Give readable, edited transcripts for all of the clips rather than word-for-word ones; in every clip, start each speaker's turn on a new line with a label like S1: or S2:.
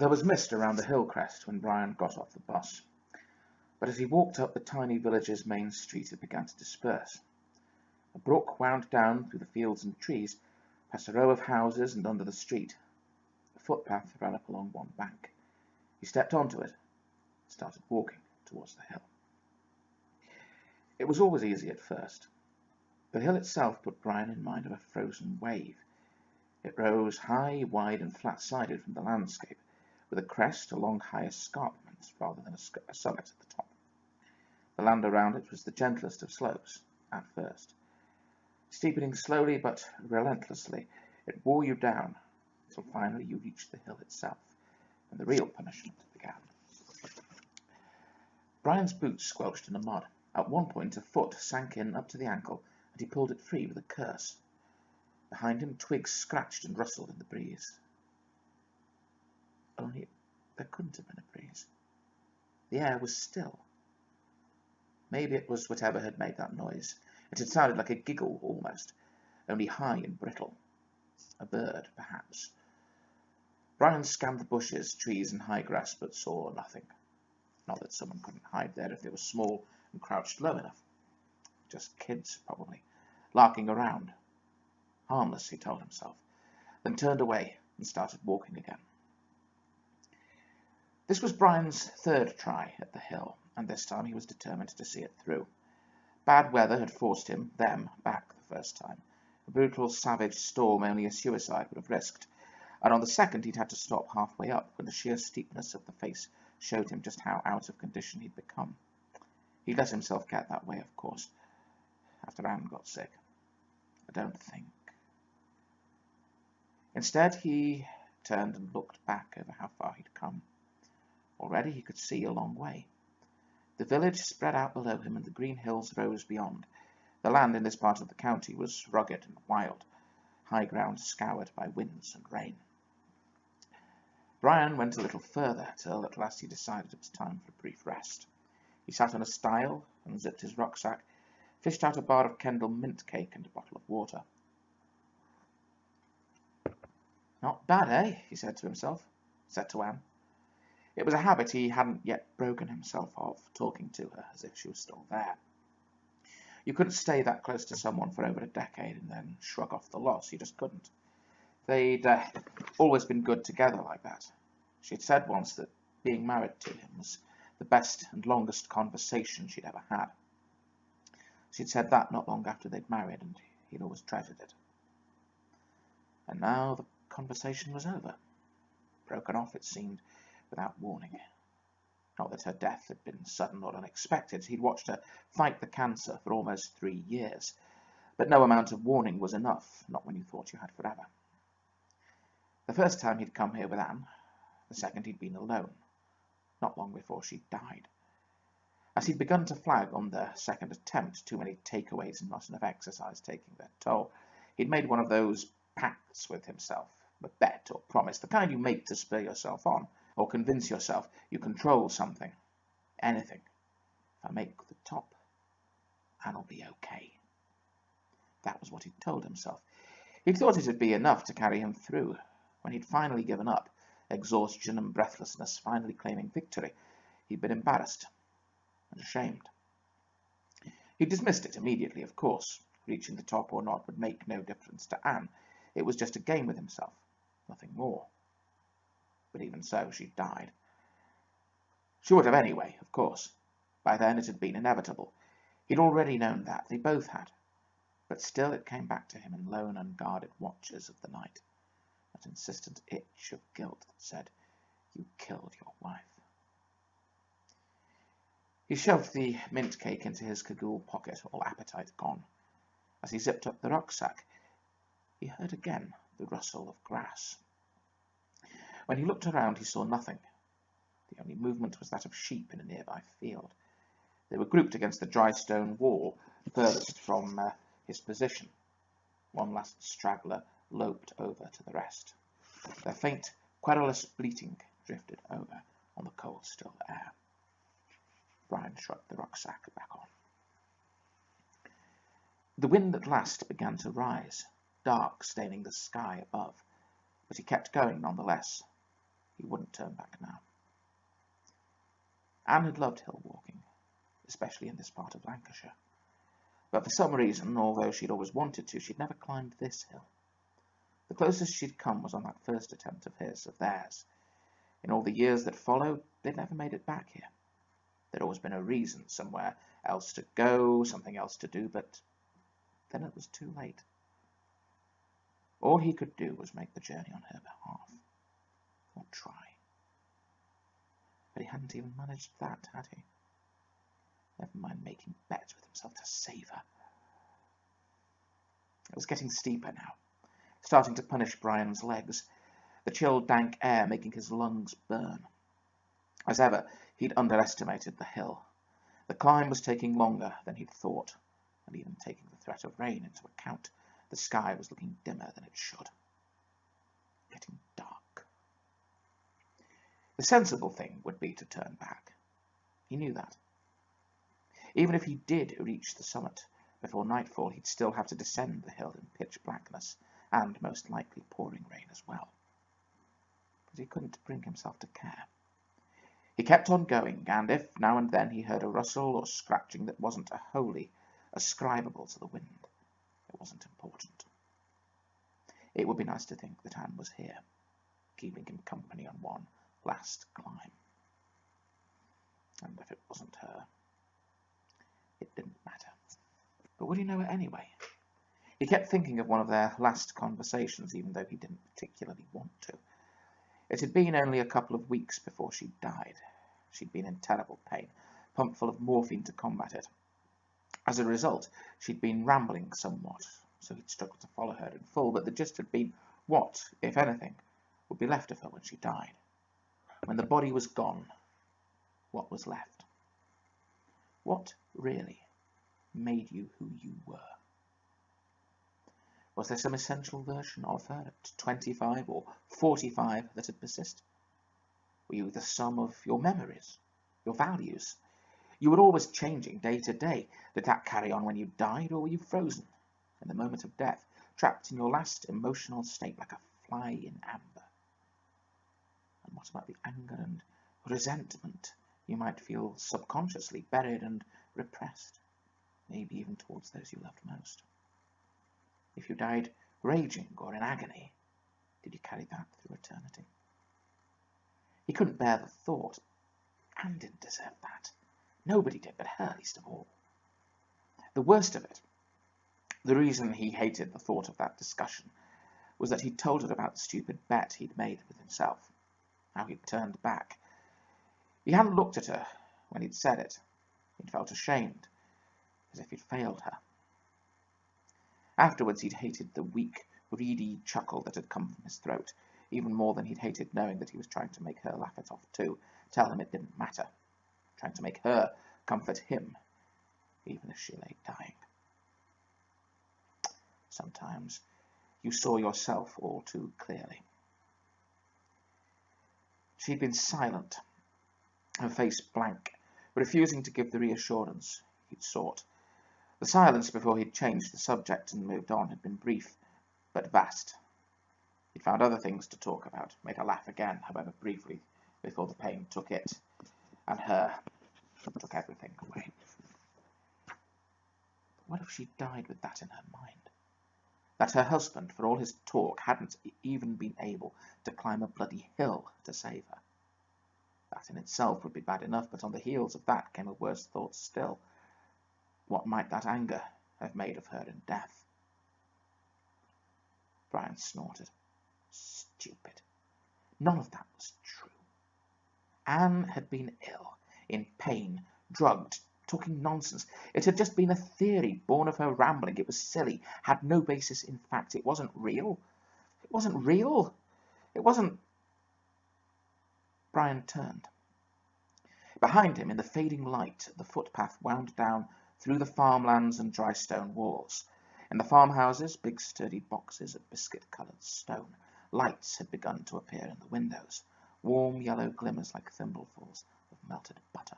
S1: There was mist around the hill crest when Brian got off the bus, but as he walked up the tiny village's main street it began to disperse. A brook wound down through the fields and trees, past a row of houses and under the street. A footpath ran up along one bank. He stepped onto it and started walking towards the hill. It was always easy at first. The hill itself put Brian in mind of a frozen wave. It rose high, wide, and flat-sided from the landscape, with a crest, a long high escarpment, rather than a summit at the top. The land around it was the gentlest of slopes, at first. Steepening slowly but relentlessly, it wore you down, until finally you reached the hill itself, and the real punishment began. Brian's boots squelched in the mud. At one point a foot sank in up to the ankle, and he pulled it free with a curse. Behind him twigs scratched and rustled in the breeze. Only there couldn't have been a breeze. The air was still. Maybe it was whatever had made that noise. It had sounded like a giggle almost, only high and brittle. A bird, perhaps. Brian scanned the bushes, trees, and high grass, but saw nothing. Not that someone couldn't hide there if they were small and crouched low enough. Just kids, probably, larking around. Harmless, he told himself, then turned away and started walking again. This was Brian's third try at the hill, and this time he was determined to see it through. Bad weather had forced them back the first time. A brutal, savage storm only a suicide would have risked, and on the second he'd had to stop halfway up when the sheer steepness of the face showed him just how out of condition he'd become. He'd let himself get that way, of course, after Anne got sick. I don't think. Instead, he turned and looked back over how far he'd come. Already he could see a long way. The village spread out below him, and the green hills rose beyond. The land in this part of the county was rugged and wild, high ground scoured by winds and rain. Brian went a little further, till at last he decided it was time for a brief rest. He sat on a stile, unzipped his rucksack, fished out a bar of Kendal mint cake and a bottle of water. "Not bad, eh?" he said to himself, said to Anne. It was a habit he hadn't yet broken himself of, talking to her as if she was still there. You couldn't stay that close to someone for over a decade and then shrug off the loss. You just couldn't. They'd always been good together like that. She'd said once that being married to him was the best and longest conversation she'd ever had. She'd said that not long after they'd married, and he'd always treasured it. And now the conversation was over. Broken off, it seemed, without warning. Not that her death had been sudden or unexpected. He'd watched her fight the cancer for almost 3 years. But no amount of warning was enough, not when you thought you had forever. The first time he'd come here with Anne, the second he'd been alone, not long before she'd died. As he'd begun to flag on the second attempt, too many takeaways and not enough exercise taking their toll, he'd made one of those pacts with himself, a bet or promise, the kind you make to spur yourself on, or convince yourself you control something, anything. If I make the top, Anne'll be okay. That was what he'd told himself. He'd thought it'd be enough to carry him through. When he'd finally given up, exhaustion and breathlessness finally claiming victory, he'd been embarrassed and ashamed. He dismissed it immediately, of course. Reaching the top or not would make no difference to Anne. It was just a game with himself, nothing more. But even so, she'd died. She would have anyway, of course. By then it had been inevitable. He'd already known that. They both had. But still it came back to him in lone, unguarded watches of the night. That insistent itch of guilt that said, "You killed your wife." He shoved the mint cake into his cagoule pocket, all appetite gone. As he zipped up the rucksack, he heard again the rustle of grass. When he looked around, he saw nothing. The only movement was that of sheep in a nearby field. They were grouped against the dry stone wall, furthest from his position. One last straggler loped over to the rest. Their faint, querulous bleating drifted over on the cold, still air. Brian shrugged the rucksack back on. The wind at last began to rise, dark, staining the sky above, but he kept going nonetheless. He wouldn't turn back now. Anne had loved hill walking, especially in this part of Lancashire. But for some reason, although she'd always wanted to, she'd never climbed this hill. The closest she'd come was on that first attempt of theirs. In all the years that followed, they'd never made it back here. There'd always been a reason, somewhere else to go, something else to do, but then it was too late. All he could do was make the journey on her behalf, or try. But he hadn't even managed that, had he? Never mind making bets with himself to save her. It was getting steeper now, starting to punish Brian's legs, the chill, dank air making his lungs burn. As ever, he'd underestimated the hill. The climb was taking longer than he'd thought, and even taking the threat of rain into account, the sky was looking dimmer than it should. Getting dark. The sensible thing would be to turn back. He knew that. Even if he did reach the summit before nightfall, he'd still have to descend the hill in pitch blackness, and most likely pouring rain as well. But he couldn't bring himself to care. He kept on going, and if now and then he heard a rustle or scratching that wasn't wholly ascribable to the wind, it wasn't important. It would be nice to think that Anne was here, keeping him company on one last climb. And if it wasn't her, it didn't matter. But would he know it anyway? He kept thinking of one of their last conversations, even though he didn't particularly want to. It had been only a couple of weeks before she died. She'd been in terrible pain, pumped full of morphine to combat it. As a result, she'd been rambling somewhat, so he'd struggled to follow her in full, but the gist had been what, if anything, would be left of her when she died. When the body was gone, what was left? What, really, made you who you were? Was there some essential version of her at 25 or 45 that had persisted? Were you the sum of your memories, your values? You were always changing day to day. Did that carry on when you died, or were you frozen in the moment of death, trapped in your last emotional state like a fly in amber? And what about the anger and resentment you might feel subconsciously buried and repressed, maybe even towards those you loved most? If you died raging or in agony, did you carry that through eternity? He couldn't bear the thought. Anne didn't deserve that. Nobody did, but her least of all. The worst of it, the reason he hated the thought of that discussion, was that he'd told her about the stupid bet he'd made with himself, how he'd turned back. He hadn't looked at her when he'd said it. He'd felt ashamed, as if he'd failed her. Afterwards, he'd hated the weak, reedy chuckle that had come from his throat, even more than he'd hated knowing that he was trying to make her laugh it off too, tell him it didn't matter, trying to make her comfort him, even as she lay dying. Sometimes you saw yourself all too clearly. She'd been silent, her face blank, refusing to give the reassurance he'd sought. The silence before he'd changed the subject and moved on had been brief, but vast. He'd found other things to talk about, made her laugh again, however briefly, before the pain took it, and her, took everything away. But what if she died with that in her mind? That her husband, for all his talk, hadn't even been able to climb a bloody hill to save her. That in itself would be bad enough, but on the heels of that came a worse thought still. What might that anger have made of her in death? Brian snorted. Stupid. None of that was true. Anne had been ill, in pain, drugged, talking nonsense. It had just been a theory born of her rambling. It was silly, had no basis in fact. It wasn't real. It wasn't real. It wasn't... Brian turned. Behind him, in the fading light, the footpath wound down through the farmlands and dry stone walls. In the farmhouses, big sturdy boxes of biscuit-coloured stone. Lights had begun to appear in the windows, warm yellow glimmers like thimblefuls of melted butter.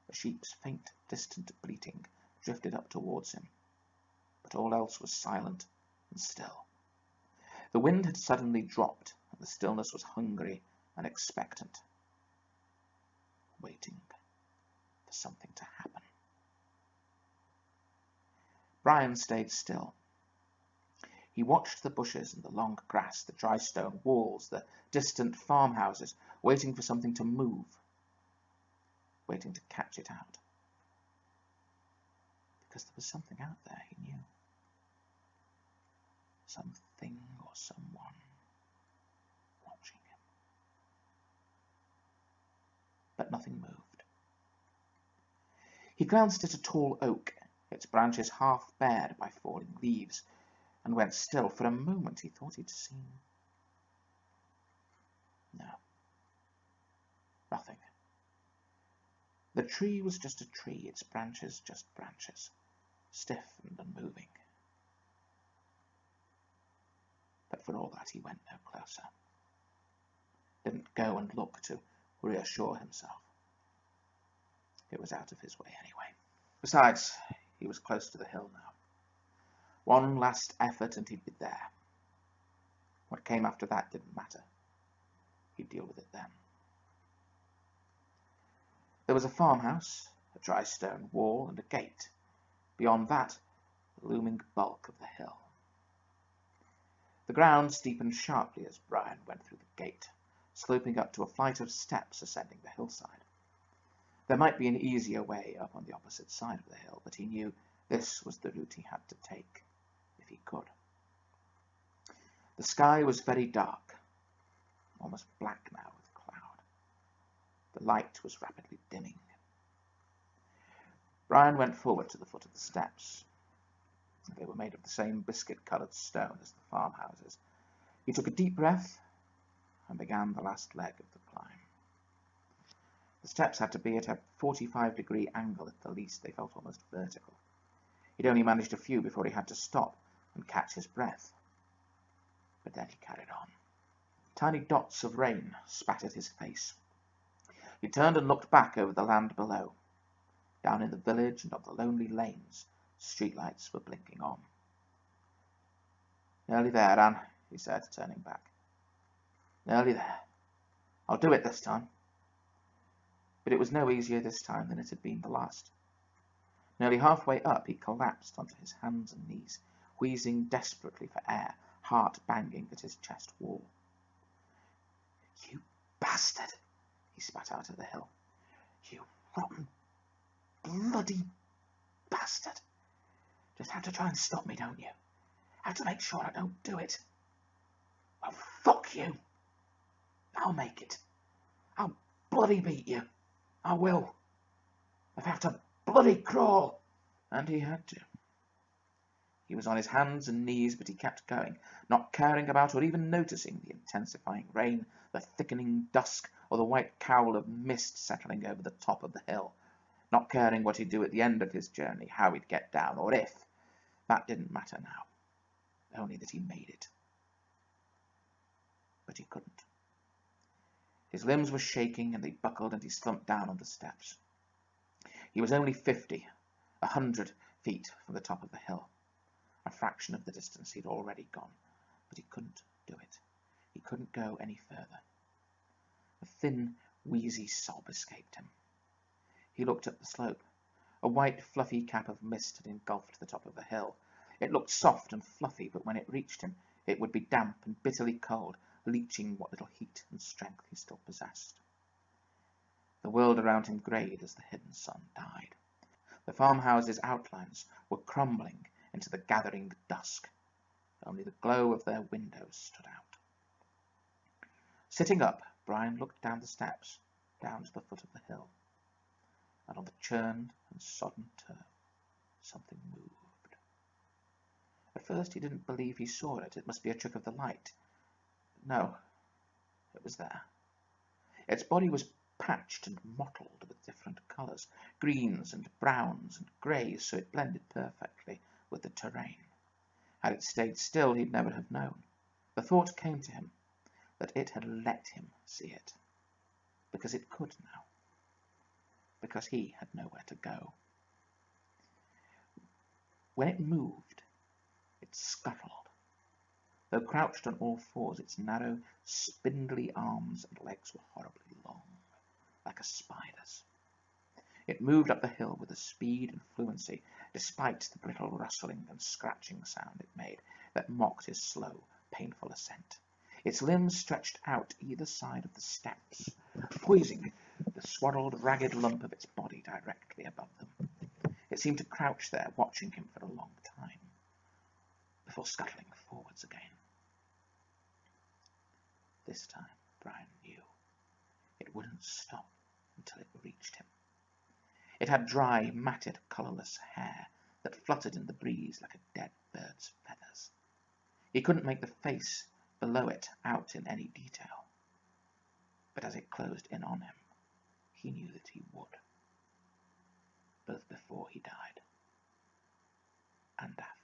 S1: A sheep's faint, distant bleating drifted up towards him, but all else was silent and still. The wind had suddenly dropped, and The stillness was hungry and expectant, waiting for something to happen. Brian stayed still. He watched the bushes and the long grass, the dry stone walls, the distant farmhouses, waiting for something to move, waiting to catch it out. Because there was something out there, he knew. Something or someone watching him. But nothing moved. He glanced at a tall oak, its branches half bared by falling leaves, and went still. For a moment he thought he'd seen... No. Nothing. The tree was just a tree, its branches just branches, stiff and unmoving. But for all that, he went no closer. Didn't go and look to reassure himself. It was out of his way anyway. Besides, he was close to the hill now. One last effort and he'd be there. What came after that didn't matter. He'd deal with it then. There was a farmhouse, a dry stone wall, and a gate. Beyond that, the looming bulk of the hill. The ground steepened sharply as Brian went through the gate, sloping up to a flight of steps ascending the hillside. There might be an easier way up on the opposite side of the hill, but he knew this was the route he had to take, if he could. The sky was very dark, almost black now with cloud. The light was rapidly dimming. Brian went forward to the foot of the steps. They were made of the same biscuit-coloured stone as the farmhouses. He took a deep breath and began the last leg of the climb. The steps had to be at a 45-degree angle at the least. They felt almost vertical. He'd only managed a few before he had to stop and catch his breath. But then he carried on. Tiny dots of rain spattered his face. He turned and looked back over the land below. Down in the village and up the lonely lanes, streetlights were blinking on. "Nearly there, Anne," he said, turning back. "Nearly there. I'll do it this time." But it was no easier this time than it had been the last. Nearly halfway up, he collapsed onto his hands and knees, wheezing desperately for air, heart banging at his chest wall. "You bastard," he spat out of the hill. "You rotten, bloody bastard. Just have to try and stop me, don't you? Have to make sure I don't do it. Well, fuck you. I'll make it. I'll bloody beat you. I will. If I have to bloody crawl." And he had to. He was on his hands and knees, but he kept going, not caring about or even noticing the intensifying rain, the thickening dusk, or the white cowl of mist settling over the top of the hill. Not caring what he'd do at the end of his journey, how he'd get down, or if. That didn't matter now. Only that he made it. But he couldn't. His limbs were shaking, and they buckled, and he slumped down on the steps. He was only 50, 100 feet from the top of the hill, a fraction of the distance he'd already gone, but he couldn't do it. He couldn't go any further. A thin, wheezy sob escaped him. He looked up the slope. A white, fluffy cap of mist had engulfed the top of the hill. It looked soft and fluffy, but when it reached him, it would be damp and bitterly cold, leaching what little heat and strength he still possessed. The world around him greyed as the hidden sun died. The farmhouses' outlines were crumbling into the gathering dusk. Only the glow of their windows stood out. Sitting up, Brian looked down the steps, down to the foot of the hill. And on the churned and sodden turf, something moved. At first he didn't believe he saw it. It must be a trick of the light. No, it was there. Its body was patched and mottled with different colours, greens and browns and greys, so it blended perfectly with the terrain. Had it stayed still, he'd never have known. The thought came to him that it had let him see it, because it could now, because he had nowhere to go. When it moved, it scuttled. Though crouched on all fours, its narrow, spindly arms and legs were horribly long, like a spider's. It moved up the hill with a speed and fluency, despite the brittle rustling and scratching sound it made that mocked his slow, painful ascent. Its limbs stretched out either side of the steps, poising the swaddled, ragged lump of its body directly above them. It seemed to crouch there, watching him for a long time, before scuttling forwards again. This time, Brian knew, it wouldn't stop until it reached him. It had dry, matted, colourless hair that fluttered in the breeze like a dead bird's feathers. He couldn't make the face below it out in any detail, but as it closed in on him, he knew that he would, both before he died and after.